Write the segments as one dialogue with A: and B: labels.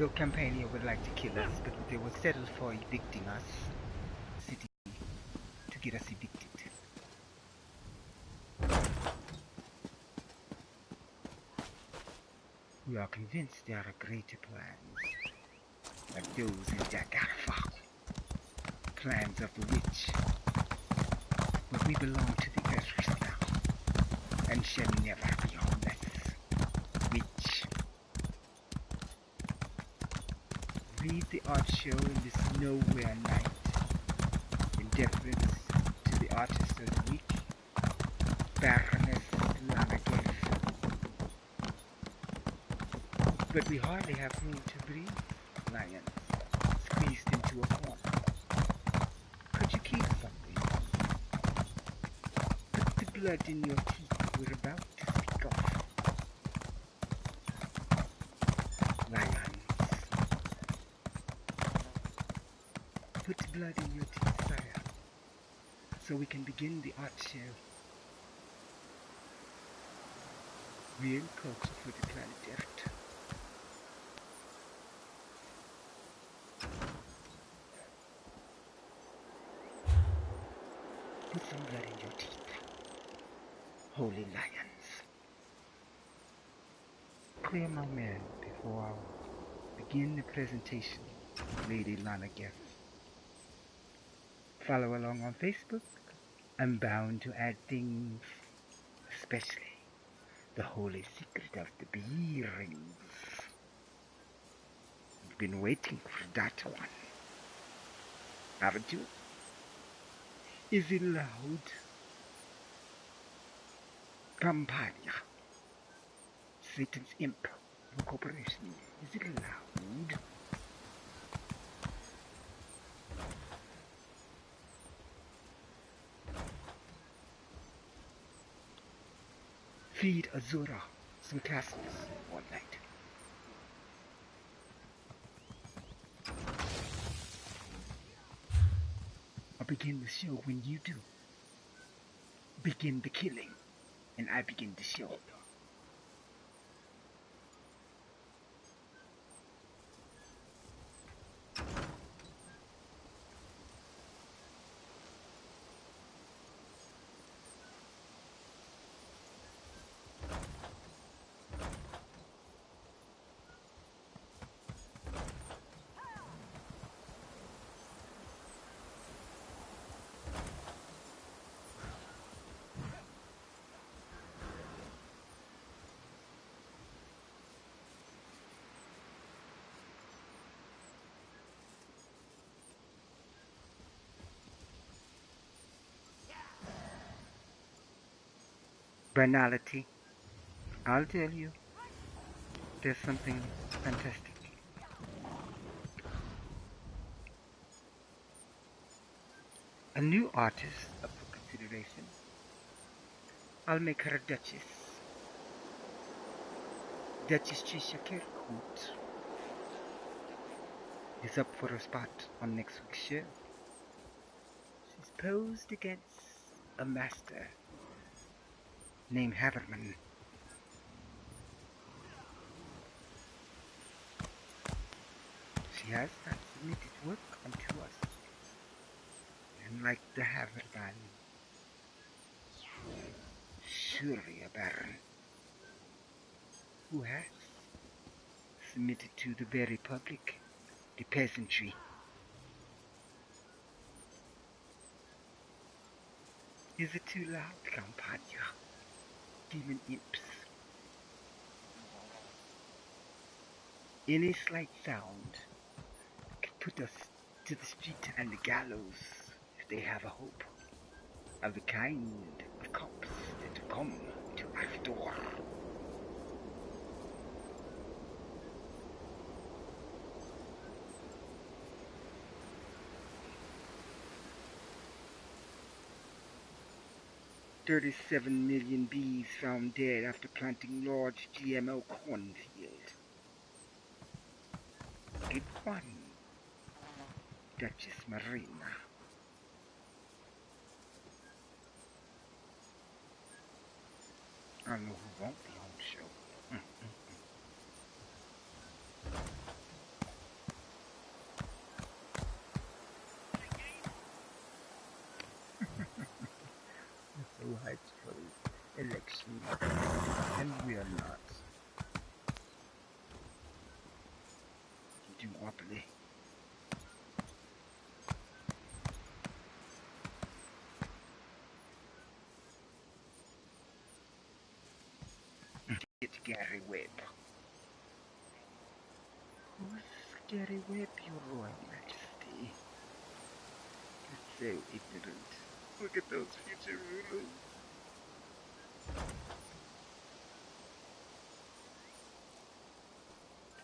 A: Though Campania would like to kill us, but they will settle for evicting us, city to get us evicted. We are convinced there are greater plans, like those in Dagarfa, plans of the witch. But we belong to the earth now, and shall never be homeless. Witch. Read the art show in this nowhere night, in deference to the artist of the week, Baroness Lanagev. But we hardly have room to breathe, lions, squeezed into a corner. Could you keep something? Put the blood in your teeth we're about to speak of. Lions. Put blood in your teeth, sire, so we can begin the art show. Real culture for the planet Earth. Put some blood in your teeth, holy lions. Clear my man before I begin the presentation of Lady Lanagev. Follow along on Facebook. I'm bound to add things, especially the holy secret of the bee rings. You've been waiting for that one, haven't you? Is it loud? Campania. Satan's imp. No corporation. Is it loud? Feed Azura some castles one night. I'll begin the show when you do. Begin the killing, and I begin the show. Banality. I'll tell you, there's something fantastic. A new artist up for consideration. I'll make her a duchess. Duchess Trisha Kirkwood is up for a spot on next week's show. She's posed against a master named Haverman. She has not submitted work unto us. And like the Haverman, surely a baron who has submitted to the very public, the peasantry. Is it too loud, Campania? Demon imps. Any slight sound could put us to the street and the gallows if they have a hope of the kind of cops that come to our door. $37 million bees found dead after planting large GMO cornfield. Good one, Duchess Marina. I know who won't be on the show. Ohio election, and we are not duopoly. It's Gary Webb. Who's Gary Webb, your Royal Majesty? It's so ignorant. Look at those future rulers.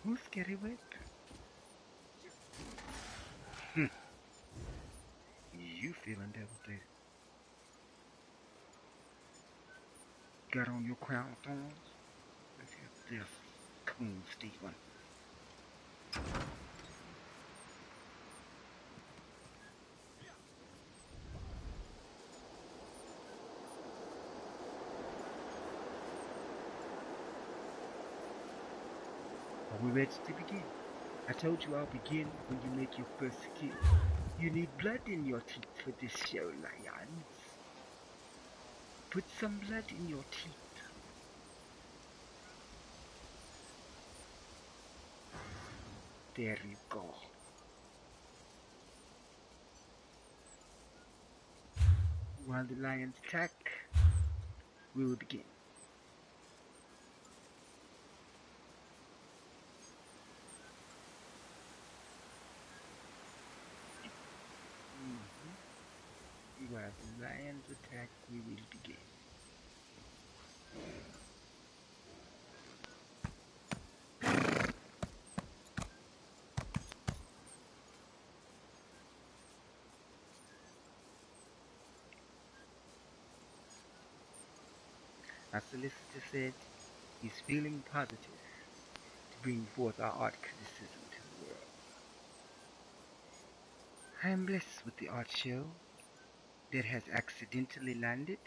A: Who's Gary Webb? You feeling devastated. Got on your crown of thorns? Let's hear this, Coon Stephen. Are we ready to begin? I told you I'll begin when you make your first kill. You need blood in your teeth for this show, lions. Put some blood in your teeth. There you go. While the lions attack, we will begin. While the lions attack, we will begin. Our solicitor said he's feeling positive to bring forth our art criticism to the world. I am blessed with the art show that has accidentally landed.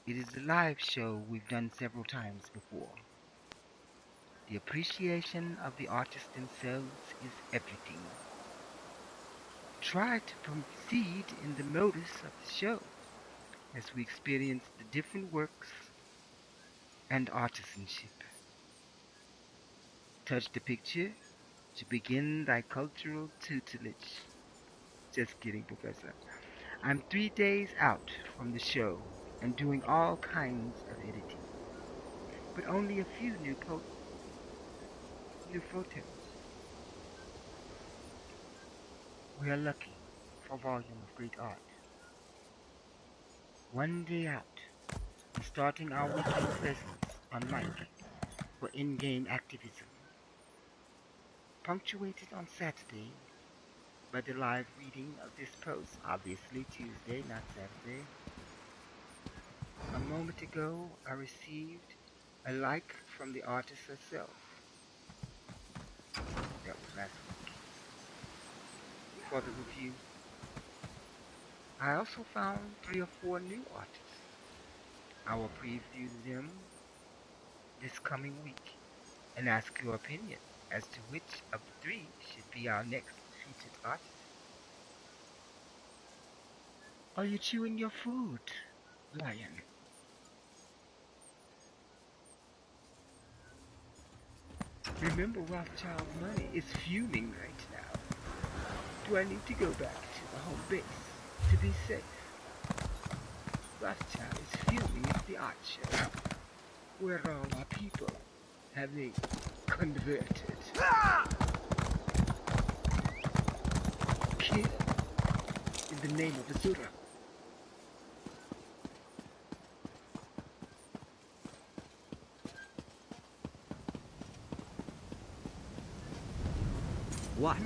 A: It is a live show we've done several times before. The appreciation of the artists themselves is everything. Try to proceed in the modus of the show as we experience the different works and artisanship. Touch the picture to begin thy cultural tutelage. Just kidding, Professor. I'm 3 days out from the show and doing all kinds of editing, but only a few new photos. We are lucky for volume of great art. 1 day out and starting our weekly presence on mic for in-game activism, punctuated on Saturday by the live reading of this post, obviously Tuesday, not Saturday. A moment ago, I received a like from the artist herself. That was last week. For the review, I also found 3 or 4 new artists. I will preview them this coming week and ask your opinion as to which of the 3 should be our next featured artist. Are you chewing your food, lion? Remember, Rothschild's money is fuming right now. Do I need to go back to the home base to be safe? Rothschild is fuming at the art show. Where are all our people? Have they converted? Kill in the name of Azura.
B: What?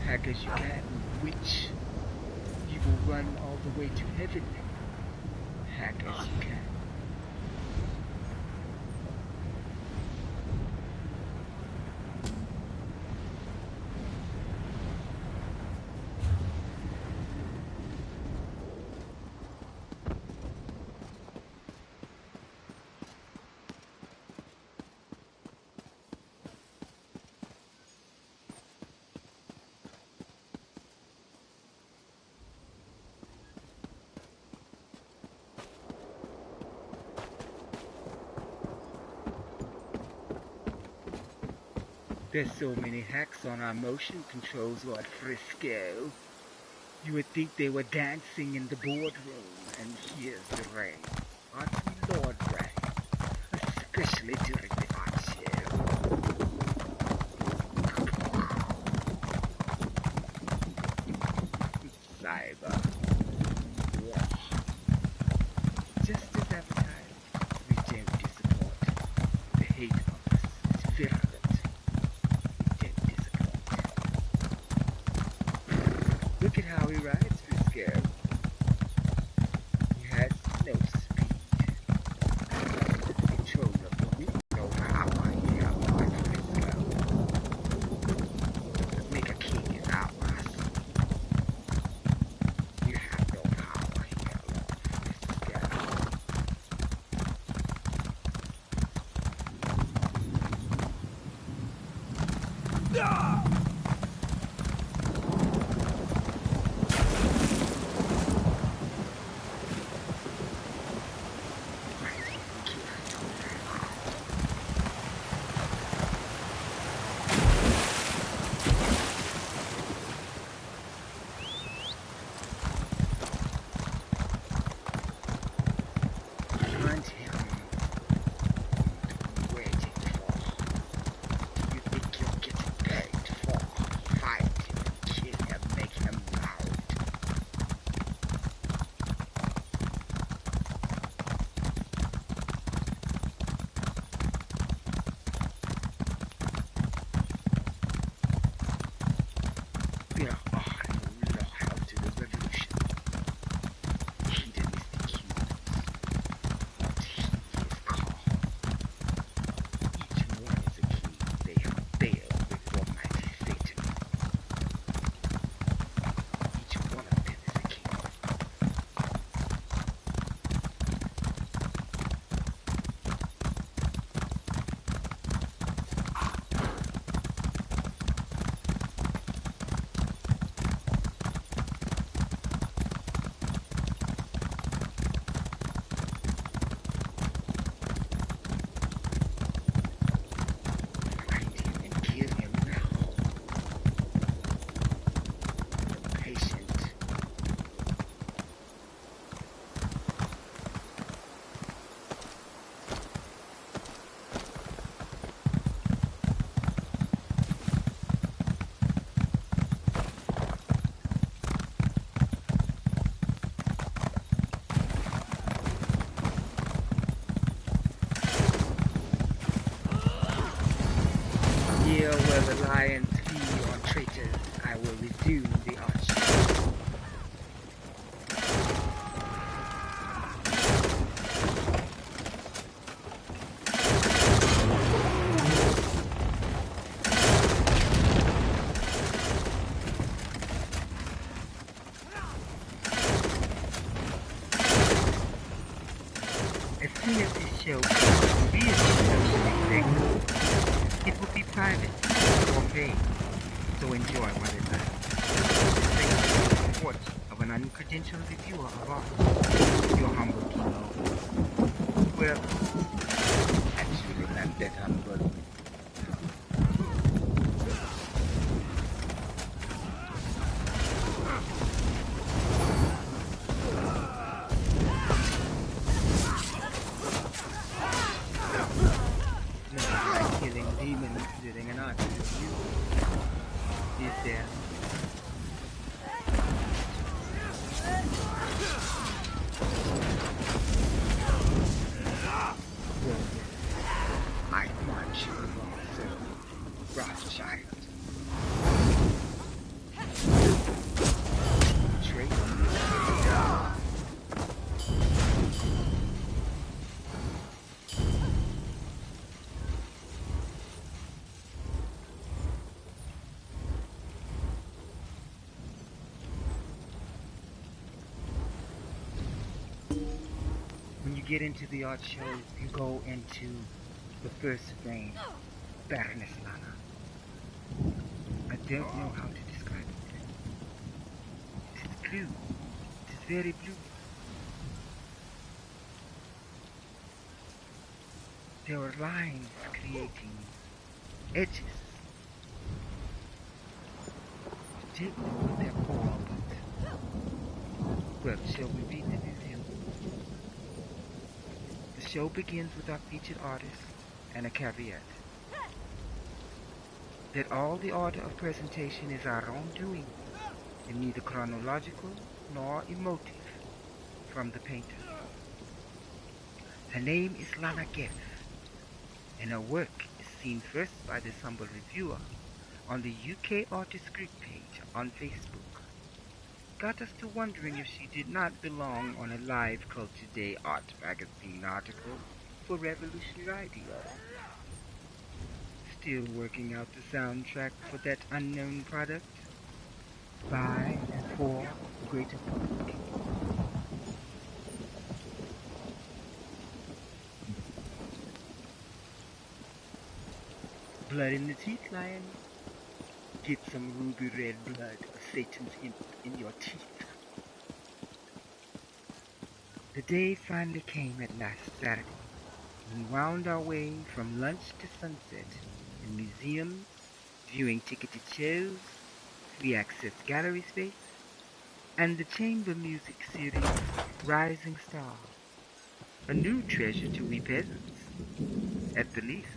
A: Hack as you can, witch. You will run all the way to heaven. Hack as you can. There's so many hacks on our motion controls, Lord Frisco. You would think they were dancing in the boardroom, and here's the rain. Aren't we Lord Rain? Especially during the art show. Cyber. Yeah. Just as advertised, we don't disappoint. The hate of us is virulent. We don't disappoint. Look at how he rides, Frisco. He has no speed. Control of the wheel. No power here, Lord Frisco. Make a king is ours. You have no power here, Lord Frisco. Find him. Waiting for. You think you're getting paid for? Find him, kill him, make him loud. We are all loyal to the revolution. Hedonistic humans. What he is called. Each one is a king. They have failed before mighty Satan. Each one of them is a king. Find him and kill him now. Patient. Here where the lions feed on traitors, I will resume the arch. As soon as this show is socially segment, it will be private or paid, so enjoy while it lasts. Thanks to the support of an uncredentialed reviewer of art, your humble Kilo. Well, actually not that humble. Nothing like killing demons during an art review. Is there? Well, I want you also, Rothschild. Traitor. When you get into the art show, you go into the first frame, Baroness Lana. I don't know how to describe it. It is blue. It is very blue. There are lines creating edges did know their core, but, well, shall we read the review? The show begins with our featured artist and a caveat that all the order of presentation is our own doing, and neither chronological nor emotive from the painter. Her name is Lana Geff, and her work is seen first by this humble reviewer on the UK Artist Group page on Facebook. Got us to wondering if she did not belong on a Live Culture Day Art magazine article for Revolutionary Ideas. Still working out the soundtrack for that unknown product by and for the greater public. Blood in the teeth, lion. Get some ruby red blood of Satan's imp in your teeth. The day finally came at last Saturday. We wound our way from lunch to sunset in museums, viewing ticketed shows, free access gallery space, and the chamber music series Rising Star. A new treasure to we peasants, at the least.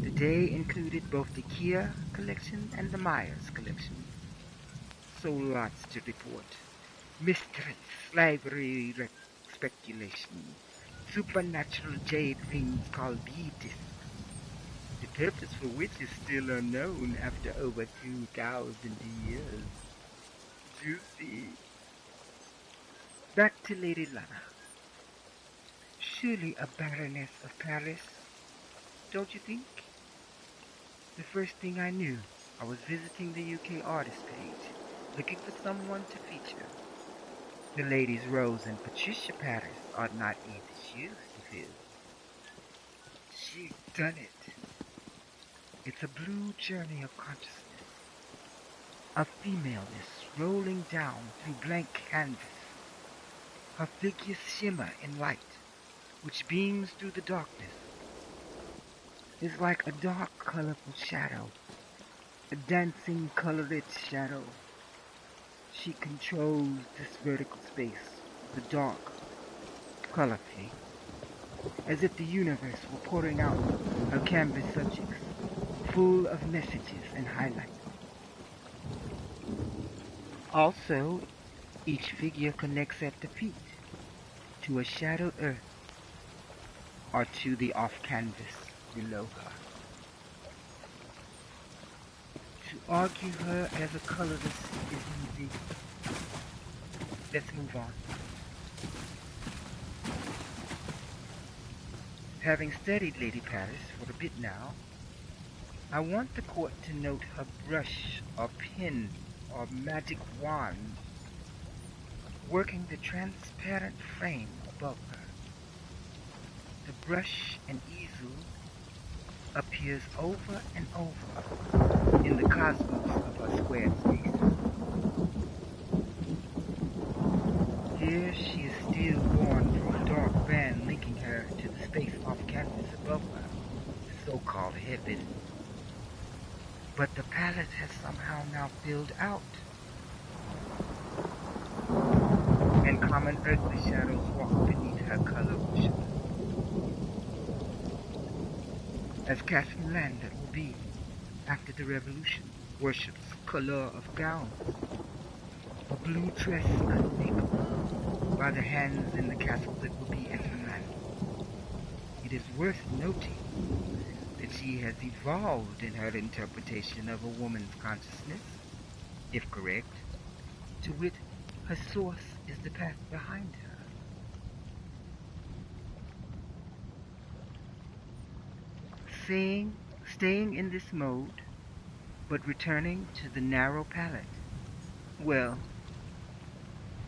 A: The day included both the Kia collection and the Myers collection. So lots to report. Mystery, slavery, speculation, supernatural jade rings called beatis, the purpose for which is still unknown after over 2,000 years. Juicy. Back to Lady Lana. Surely a Baroness of Paris, don't you think? The first thing I knew, I was visiting the UK artist page, looking for someone to feature. The ladies Rose and Patricia Paris are not easy shoes to fill. She's done it. It's a blue journey of consciousness, of femaleness rolling down through blank canvas. Her figures shimmer in light, which beams through the darkness. It's like a dark, colorful shadow, a dancing, colorless shadow. She controls this vertical space, the dark, colorfully, as if the universe were pouring out her canvas subjects, full of messages and highlights. Also, each figure connects at the feet to a shadowed earth or to the off-canvas below her. To argue her as a colorless is easy. Let's move on. Having studied Lady Paris for a bit now, I want the court to note her brush or pen or magic wand working the transparent frame above her. The brush and easel appears over and over in the cosmos of her squared space. Here she is still born from a dark band linking her to the space off canvas above her, the so-called heaven. But the palette has somehow now filled out, and common earthly shadows walk beneath her color ocean. As Catherine Landon will be after the revolution, worships color of gowns, a blue dress unmakeable by the hands in the castle that will be Catherine Landon. It is worth noting that she has evolved in her interpretation of a woman's consciousness, if correct, to wit, her source is the path behind her. Staying in this mode, but returning to the narrow palette. Well,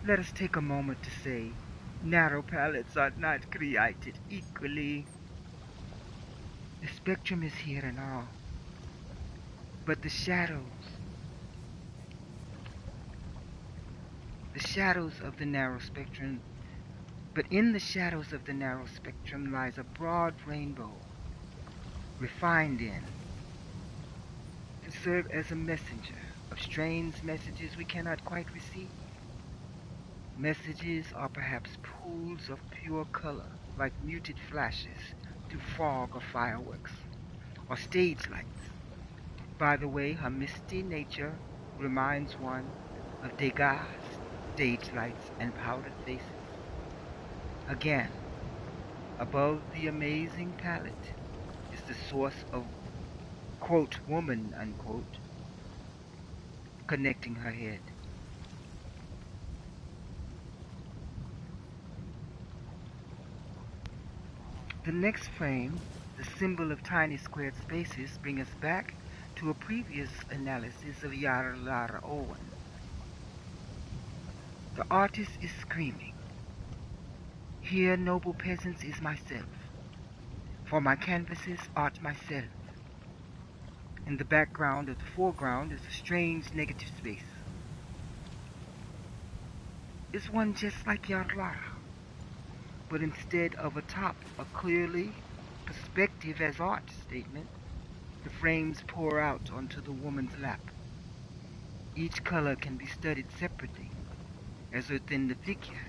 A: let us take a moment to say, narrow palettes are not created equally. The spectrum is here and all, but the shadows of the narrow spectrum, but in the shadows of the narrow spectrum lies a broad rainbow, refined in to serve as a messenger of strange messages we cannot quite receive. Messages are perhaps pools of pure color, like muted flashes through fog or fireworks, or stage lights. By the way, her misty nature reminds one of Degas' stage lights and powdered faces. Again, above the amazing palette is the source of, quote, woman, unquote, connecting her head. The next frame, the symbol of tiny squared spaces, bring us back to a previous analysis of Yarlara Owen. The artist is screaming, "Here, noble peasants, is myself. For my canvases art myself." In the background of the foreground is a strange negative space. Is one just like Yarlara, but instead of atop a clearly perspective as art statement, the frames pour out onto the woman's lap. Each color can be studied separately, as within the figure,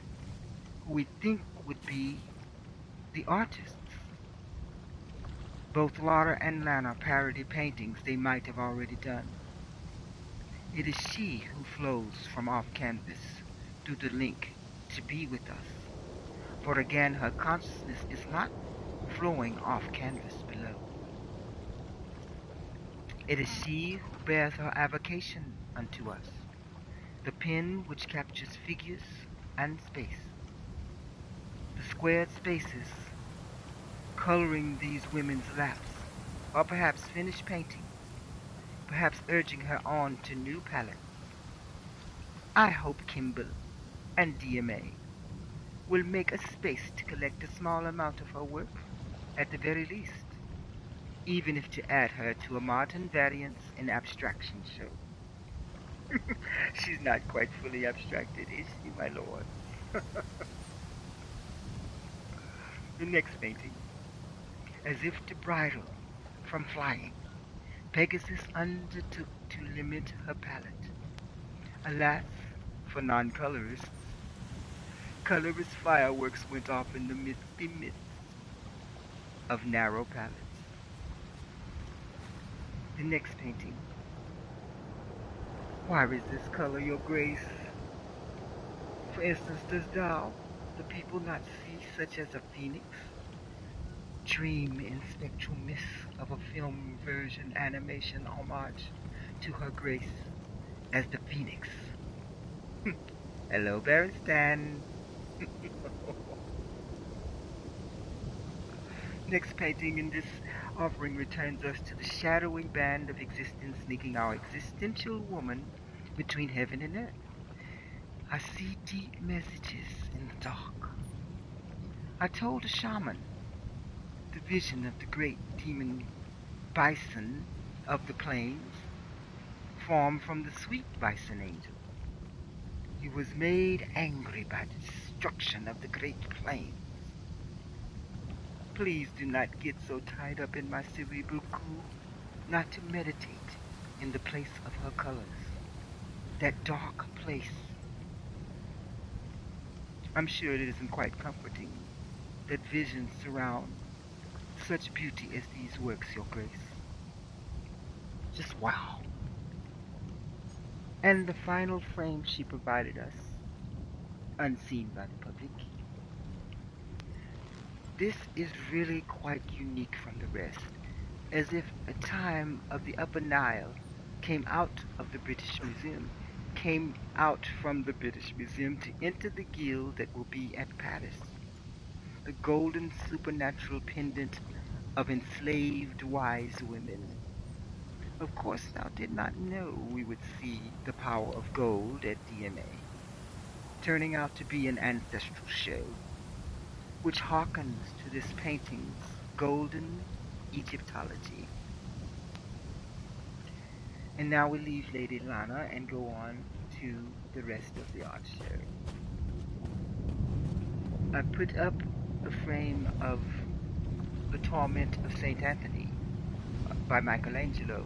A: who we think would be the artists. Both Lara and Lana parody paintings they might have already done. It is she who flows from off canvas through the link to be with us. For again, her consciousness is not flowing off canvas below. It is she who bears her avocation unto us, the pen which captures figures and space. The squared spaces coloring these women's laps, or perhaps finished painting, perhaps urging her on to new palettes. I hope Kimball and DMA will make a space to collect a small amount of her work, at the very least, even if to add her to a modern variance in abstraction show. She's not quite fully abstracted, is she, my lord? The next painting, as if to bridle from flying, Pegasus undertook to limit her palette. Alas, for non-colorists, colorist fireworks went off in the midst of narrow palettes. The next painting. Why is this color, your grace? For instance, does thou, the people, not see such as a phoenix? Dream in spectral mists of a film version animation homage to her grace as the phoenix. Hello, Berenstain. Next painting in this offering returns us to the shadowy band of existence linking our existential woman between heaven and earth. I see deep messages in the dark. I told a shaman the vision of the great demon bison of the plains, formed from the sweet bison angel. He was made angry by the destruction of the great plains. Please do not get so tied up in my cerebral goo, not to meditate in the place of her colors, that dark place. I'm sure it isn't quite comforting that visions surround such beauty as these works, your grace. Just wow. And the final frame she provided us, unseen by the public. This is really quite unique from the rest, as if a time of the Upper Nile came out of the British Museum, came out from the British Museum to enter the guild that will be at Paris. The golden supernatural pendant of enslaved wise women. Of course, thou did not know we would see the power of gold at DMA, turning out to be an ancestral show, which hearkens to this painting's golden Egyptology. And now we leave Lady Lana and go on to the rest of the art show. I put up the frame of The Torment of St. Anthony by Michelangelo.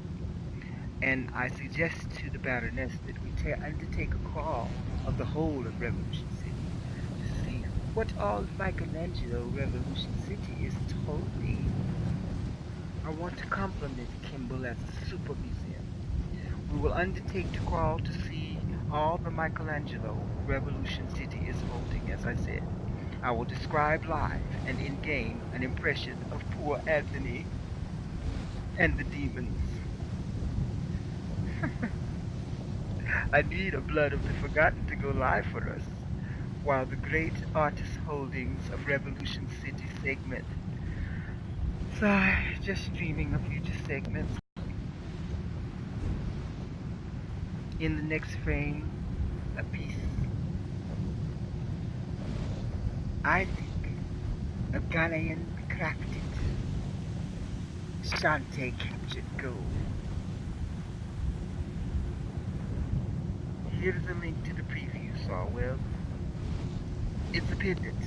A: And I suggest to the Baroness that we undertake a crawl of the whole of Revolution City to see what all Michelangelo Revolution City is holding. I want to compliment Kimball as a super museum. We will undertake to crawl to see all the Michelangelo Revolution City is holding, as I said. I will describe live and in-game an impression of poor Anthony and the demons. I need a Blood of the Forgotten to go live for us, while the great artist holdings of Revolution City segment. So, just streaming a future segments. In the next frame, a piece. I think a Ghanaian crafted Shante captured gold. Here's the link to the preview, Sawwell. It's a pendant.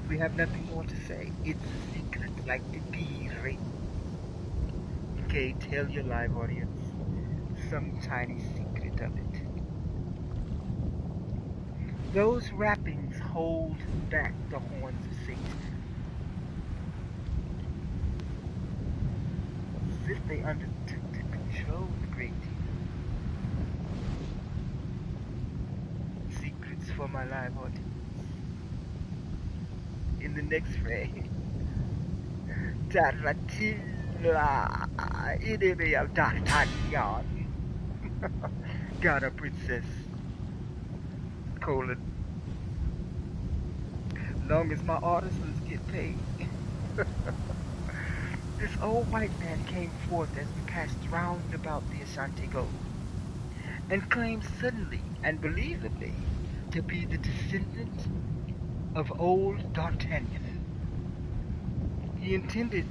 A: We have nothing more to say. It's a secret like the bee ring. Okay, tell your live audience some tiny secret of it. Those wrappings hold back the horns of Satan, as if they undertook to control the great demon. Secrets for my live audience. In the next frame, Taratilla, enemy of D'Artagnan. Got a princess. Colon. Long as my artisans get paid. This old white man came forth as we passed round about the Ashanti Gold, and claimed suddenly and believably to be the descendant of old D'Artagnan. He intended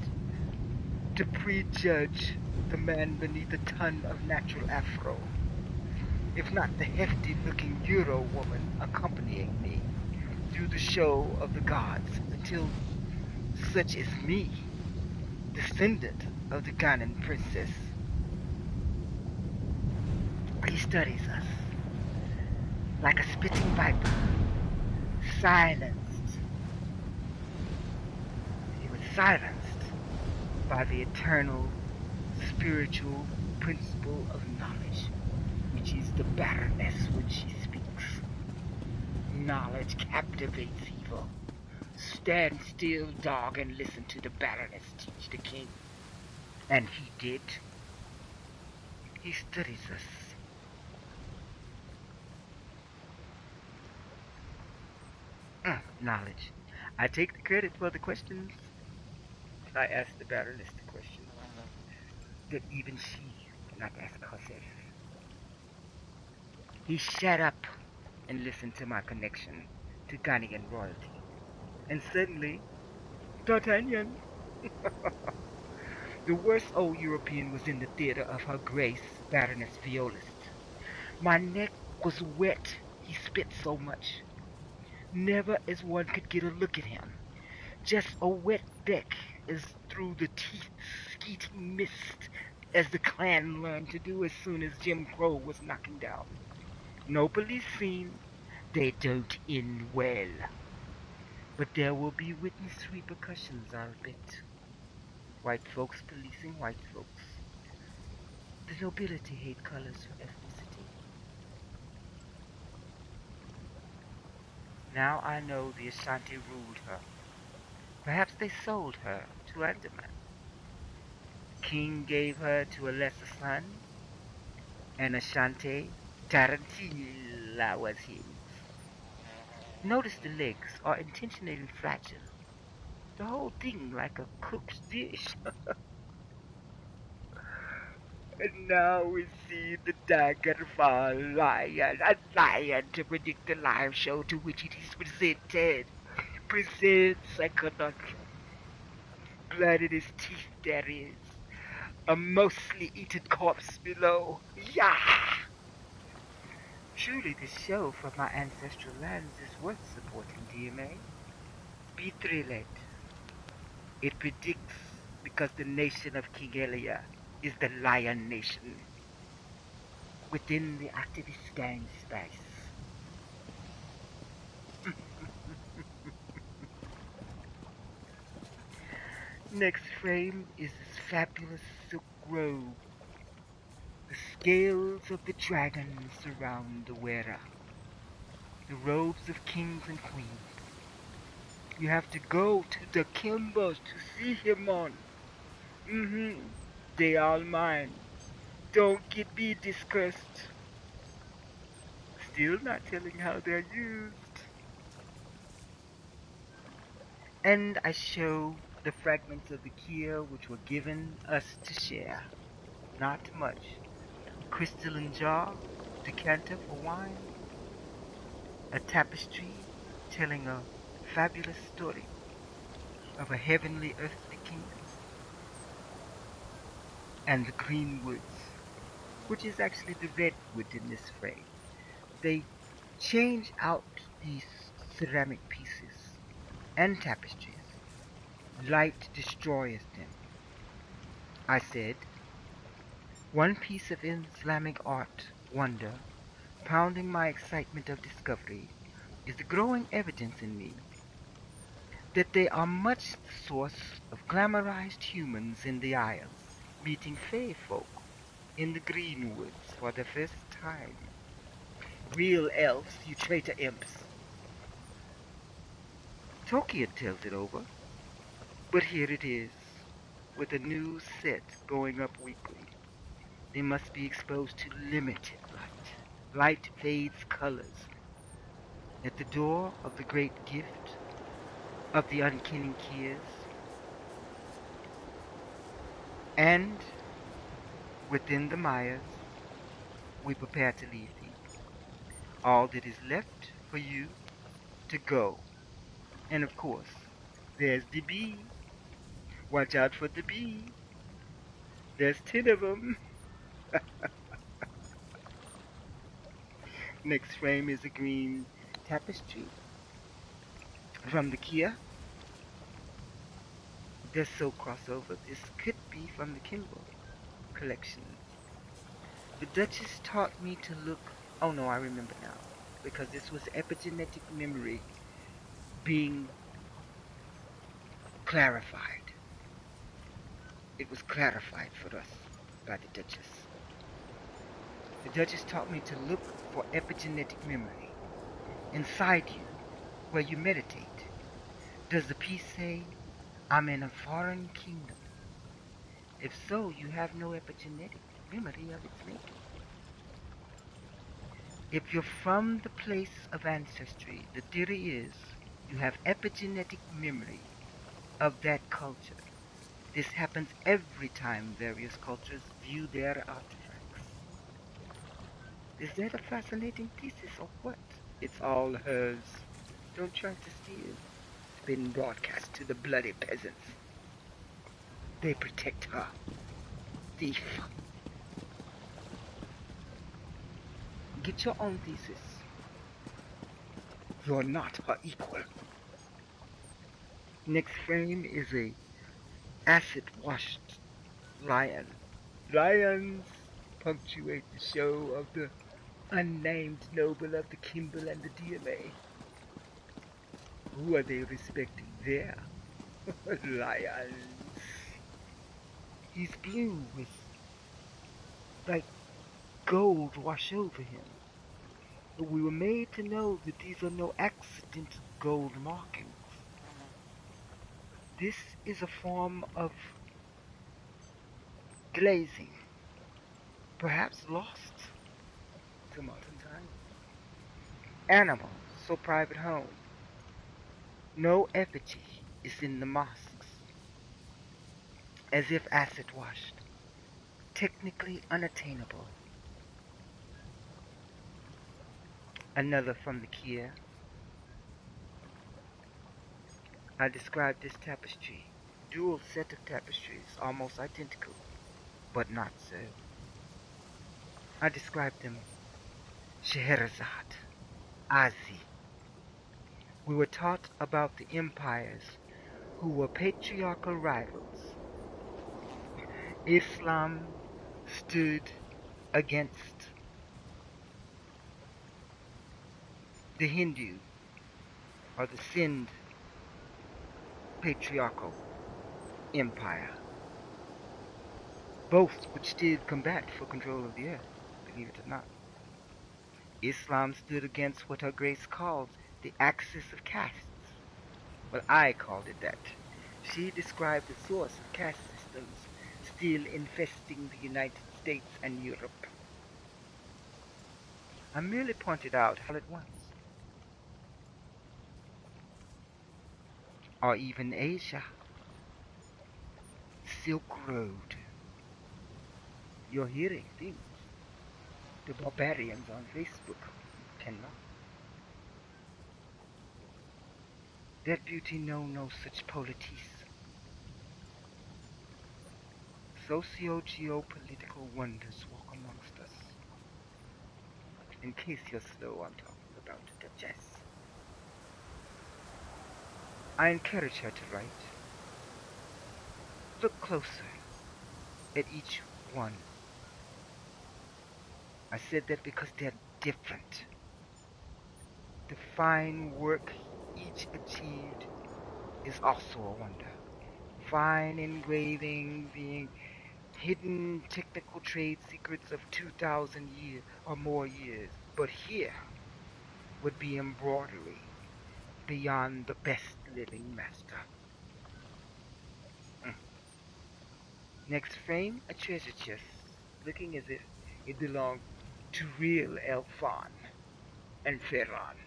A: to prejudge the man beneath a ton of natural afro, if not the hefty-looking Euro woman accompanying me through the show of the gods, until such as me, descendant of the Ghanaian princess, he studies us like a spitting viper, silenced. He was silenced by the eternal spiritual principle of knowledge, which is the Baroness when she speaks. Knowledge captivates evil. Stand still, dog, and listen to the Baroness teach the king. And he did. He studies us. Knowledge. I take the credit for the questions. I asked the Baroness the questions that even she cannot ask herself. He shut up and listened to my connection to Ghanaian royalty. And suddenly, D'Artagnan, the worst old European, was in the theater of her grace, Baroness Violist. My neck was wet. He spit so much. Never as one could get a look at him. Just a wet beck as through the teeth skeeting mist, as the Klan learned to do as soon as Jim Crow was knocking down. No police scene. They don't end well. But there will be witness repercussions, I'll bet. White folks policing white folks. The nobility hate colors for ethnicity. Now I know the Ashanti ruled her. Perhaps they sold her to Andaman. King gave her to a lesser son, and Ashanti Tarantilla was his. Notice the legs are intentionally fragile. The whole thing like a cook's dish. And now we see the dagger fall lion, a lion to predict the live show to which it is presented. Presents a conundrum. Blood in his teeth there is. A mostly eaten corpse below. Yah! Truly this show from my ancestral lands is worth supporting, DMA. Be thrilled. It predicts because the nation of King Elia is the Lion Nation within the Activistan space. Next frame is this fabulous silk robe. The scales of the dragon surround the wearer. The robes of kings and queens. You have to go to the Kimbers to see him on. They all mine. Don't get me discussed. Still not telling how they're used. And I show the fragments of the Kia which were given us to share. Not much. Crystalline jar, decanter for wine, a tapestry telling a fabulous story of a heavenly earthly kingdom, and the green woods, which is actually the redwood in this frame. They change out these ceramic pieces and tapestries. Light destroys them. I said, one piece of Islamic art wonder, pounding my excitement of discovery, is the growing evidence in me that they are much the source of glamorized humans in the Isles, meeting fae folk in the greenwoods for the first time. Real elves, you traitor imps. Tolkien tells it over, but here it is, with a new set going up weekly. They must be exposed to limited light. Light fades colors. At the door of the great gift of the uncanny Kias, and within the Mayas, we prepare to leave thee. All that is left for you to go. And of course, there's the bee. Watch out for the bee. There's 10 of them. Next frame is a green tapestry from the Kia. There's so crossover. This could be from the Kimball collection. The Duchess taught me to look. Oh no, I remember now. Because this was epigenetic memory being clarified. It was clarified for us by the Duchess. The Duchess taught me to look for epigenetic memory inside you where you meditate. Does the piece say, I'm in a foreign kingdom? If so, you have no epigenetic memory of its making. If you're from the place of ancestry, the theory is you have epigenetic memory of that culture. This happens every time various cultures view their artifacts. Is that a fascinating thesis or what? It's all hers. Don't try to steal. It's been broadcast to the bloody peasants. They protect her. Thief. Get your own thesis. You're not her equal. Next frame is a acid-washed lion. Lions punctuate the show of the unnamed noble of the Kimball and the DMA. Who are they respecting there? Lions. He's blue with like gold wash over him. But we were made to know that these are no accidental gold markings. This is a form of glazing, perhaps lost to modern times. Animal, so private home. No effigy is in the mosques, as if acid washed, technically unattainable. Another from the Kia. I described this tapestry, dual set of tapestries, almost identical, but not so. I described them Scheherazade, Azi. We were taught about the empires who were patriarchal rivals. Islam stood against the Hindu or the Sind patriarchal empire, both which did combat for control of the earth, believe it or not. Islam stood against what her grace calls the axis of castes. Well, I called it that. She described the source of caste systems still infesting the United States and Europe. I merely pointed out how it was. Or even Asia, Silk Road. You're hearing things the barbarians on Facebook cannot. That beauty know no such polities. Socio-geopolitical wonders walk amongst us. In case you're slow, I'm talking about the Duchess. I encourage her to write. Look closer at each one. I said that because they're different. The fine work each achieved is also a wonder. Fine engraving being hidden technical trade secrets of 2,000 years or more years. But here would be embroidery beyond the best living master. Mm. Next frame, a treasure chest, looking as if it belonged to real Elfan and Ferran,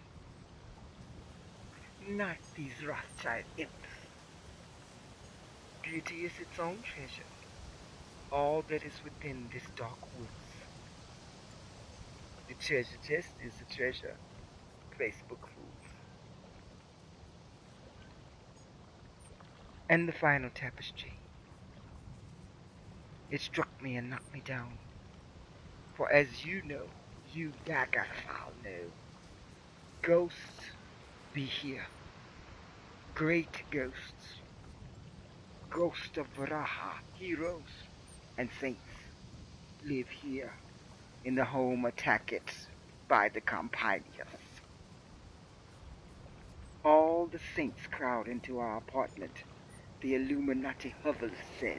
A: not these Rothschild imps. Beauty is its own treasure, all that is within this dark woods. The treasure chest is the treasure, Facebook fools. And the final tapestry. It struck me and knocked me down. For as you know, you Daggerfall know, ghosts be here. Great ghosts. Ghosts of Varaha, heroes and saints, live here in the home attacked by the Campanians. All the saints crowd into our apartment, the Illuminati hovel cell.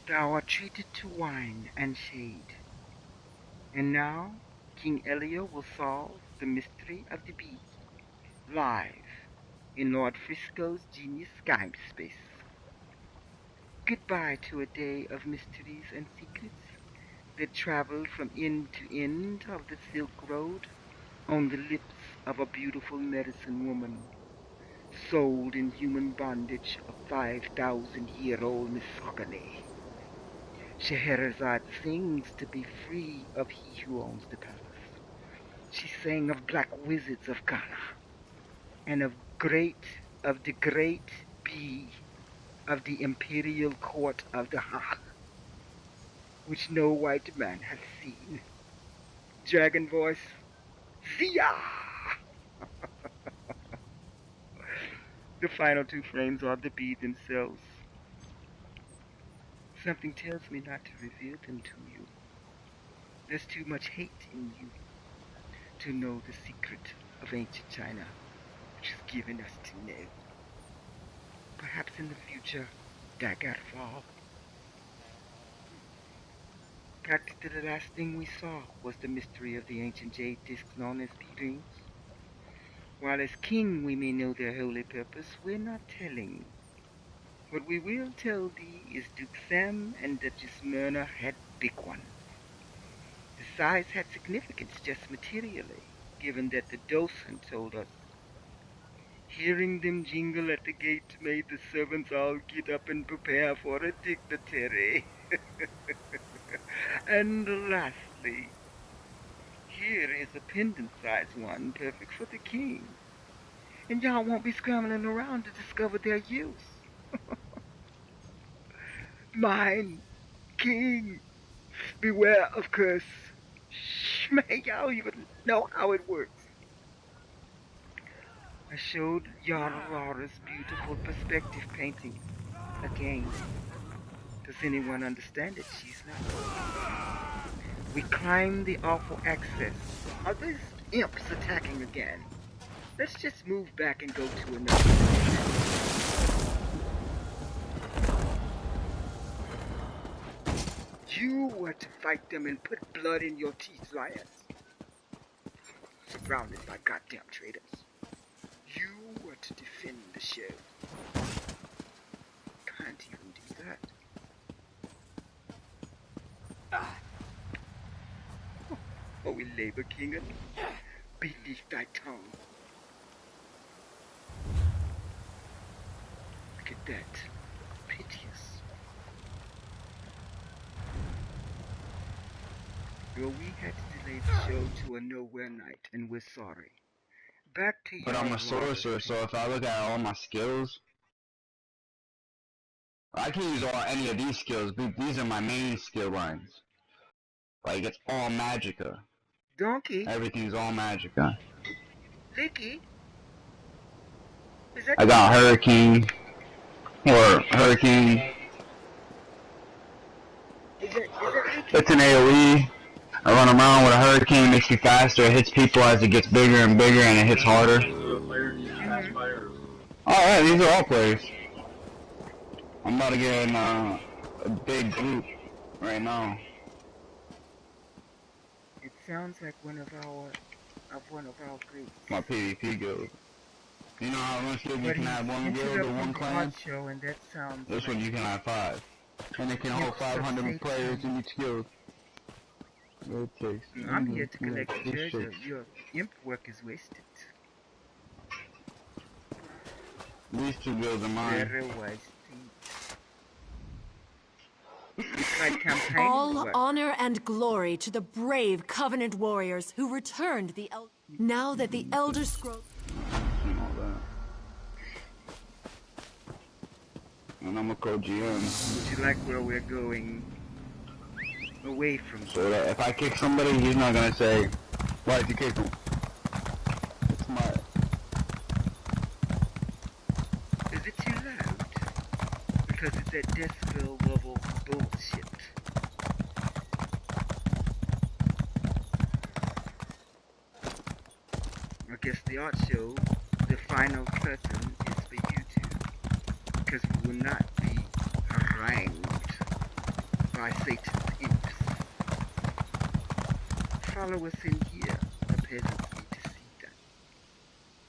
A: Thou art treated to wine and shade. And now King Elio will solve the mystery of the beast live in Lord Frisco's genius Skype space. Goodbye to a day of mysteries and secrets that traveled from end to end of the Silk Road on the lips of a beautiful medicine woman, sold in human bondage of 5,000-year-old misogyny. Scheherazade sings to be free of he who owns the palace. She sang of black wizards of Ghana, and of the great bee of the imperial court of the Ha, which no white man has seen. Dragon voice, Zia! The final two frames are the bees themselves. Something tells me not to reveal them to you. There's too much hate in you to know the secret of ancient China, which is given us to know. Perhaps in the future, Daggerfall. Practically the last thing we saw was the mystery of the ancient jade discs known as beadrings. While as king we may know their holy purpose, we're not telling. What we will tell thee is Duke Sam and Duchess Myrna had big ones. The size had significance just materially, given that the docent told us. Hearing them jingle at the gate made the servants all get up and prepare for a dignitary. And lastly, here is a pendant-sized one, perfect for the king. And y'all won't be scrambling around to discover their use. Mine, king, beware of curse. Shh, may y'all even know how it works. I showed Yarara's beautiful perspective painting again. Does anyone understand it? She's not. We climb the awful access. Are these imps attacking again? Let's just move back and go to another place. You were to fight them and put blood in your teeth, lions. Surrounded by goddamn traitors. You were to defend the show. Can't even do that. Oh, we labor king and beneath thy tongue. Look at that. Piteous. Well, we had to delay the show to a nowhere night, and we're sorry. Back to your
B: But I'm a sorcerer, so if I look at all my skills, I can use any of these skills, but these are my main skill lines. Like, it's all Magicka.
A: Donkey?
B: Everything's all Magicka.
A: Licky? Is that
B: I got Hurricane, or Hurricane.
A: Is that Licky?
B: It's an AoE. I run around with a Hurricane, makes me faster, it hits people as it gets bigger and bigger, and it hits harder. Oh yeah, these are all players. I'm about to get in a big group right now.
A: It sounds like one of our groups.
B: My PvP guild. You know how one guild you
A: But
B: can
A: he's
B: have one guild or
A: interrupting
B: one
A: the
B: clan?
A: art show, and that sounds
B: This
A: like
B: one you can have 5. And it can hold
A: imps of
B: 500 players
A: Satan.
B: in each guild. What it takes.
A: I'm here to collect the treasure. Your imp work is wasted.
B: These 2 guilds are mine.
A: Very wasted. It's like campaigning
C: All
A: work.
C: honor and glory to the brave Covenant warriors who returned the now that the Elder Scrolls.
B: And all that. And I'm a co-GM.
A: Would you like where we're going? Away from
B: So that if I kick somebody, he's not gonna say, why'd you kick him? It's my...
A: Is it too loud? Because it's that decibel level bullshit. I guess the art show, the final curtain is for you two. Because we will not be harangued by Satan's imps. Follow us in here. The peasants need to see that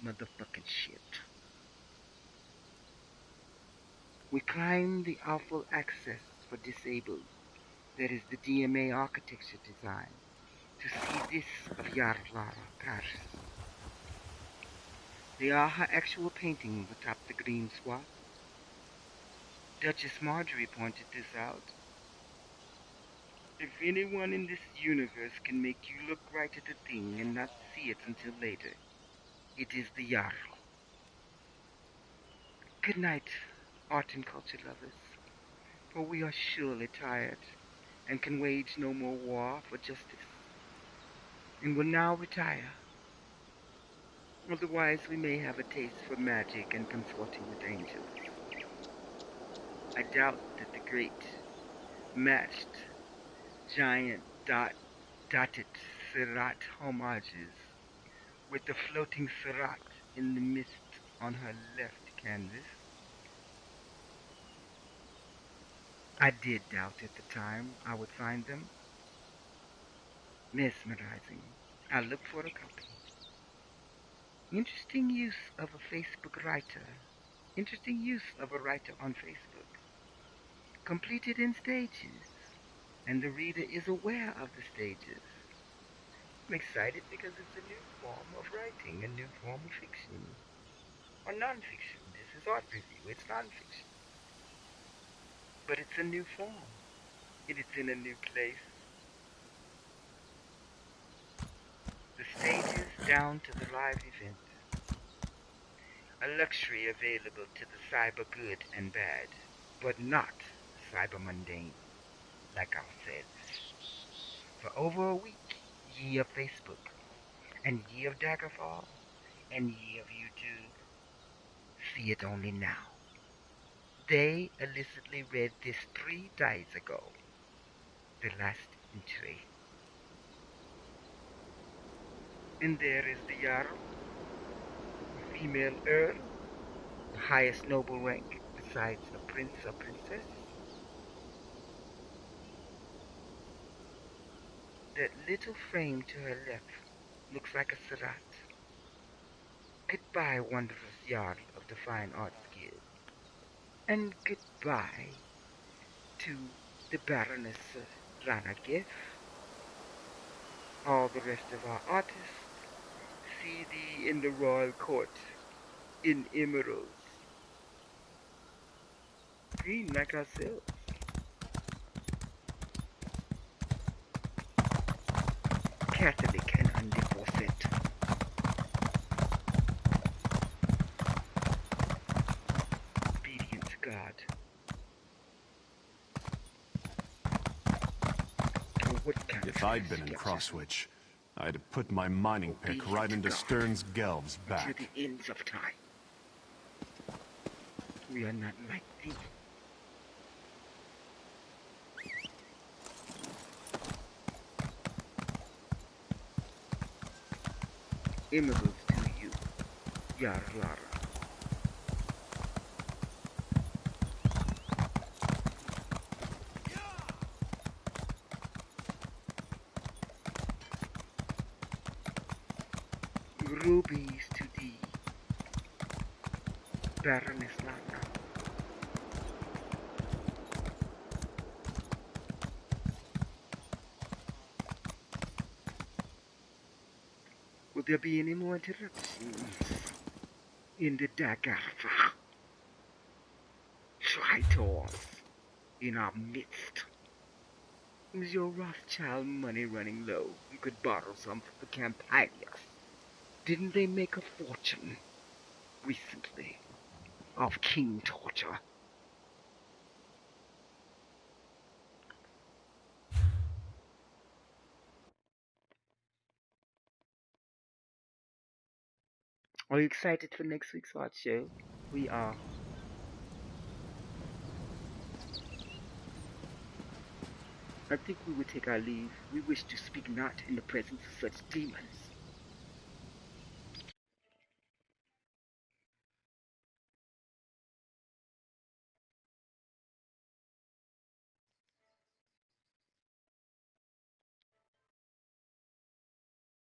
A: motherfucking shit. We climb the awful access for disabled. That is the DMA architecture design. To see this of Yarlara Paris. They are her actual paintings atop the green swath. Duchess Marjorie pointed this out. If anyone in this universe can make you look right at a thing and not see it until later, it is the Jarl. Good night, art and culture lovers, for we are surely tired and can wage no more war for justice, and will now retire. Otherwise we may have a taste for magic and consorting with angels. I doubt that the great, matched, giant dotted Sirat homages with the floating Sirat in the mist on her left canvas. I did doubt at the time I would find them mesmerizing. I looked for a copy. Interesting use of a Facebook writer. Interesting use of a writer on Facebook. Completed in stages, and the reader is aware of the stages. I'm excited because it's a new form of writing, a new form of fiction. Or nonfiction. This is art review, it's nonfiction. But it's a new form. It's in a new place. The stages down to the live event. A luxury available to the cyber good and bad, but not cyber mundane, like ourselves. For over a week, ye of Facebook, and ye of Daggerfall, and ye of YouTube, see it only now. They illicitly read this 3 days ago. The last entry. And there is the Jarl, a female earl, the highest noble rank besides a prince or princess. That little frame to her left looks like a Sarat. Goodbye, wondrous Jarl of the Fine Arts Guild. And goodbye to the Baroness Rana Gif. All the rest of our artists, see thee in the royal court in emeralds, green like ourselves. Catholic and undivorced. Obedient to God.
D: If I'd been in Crosswitch, I'd have put my mining pick right into Stern's Gelv's back.
A: To the ends of time. We are not like thee. Emeralds to you, Yarlara. Rubies to thee, Baroness Lana. Will there be any more interruptions in the Dagarfa? Traitors in our midst. Is your Rothschild money running low? You could borrow some for the Campanias. Didn't they make a fortune recently of king torture? Are you excited for next week's art show? We are. I think we will take our leave. We wish to speak not in the presence of such demons.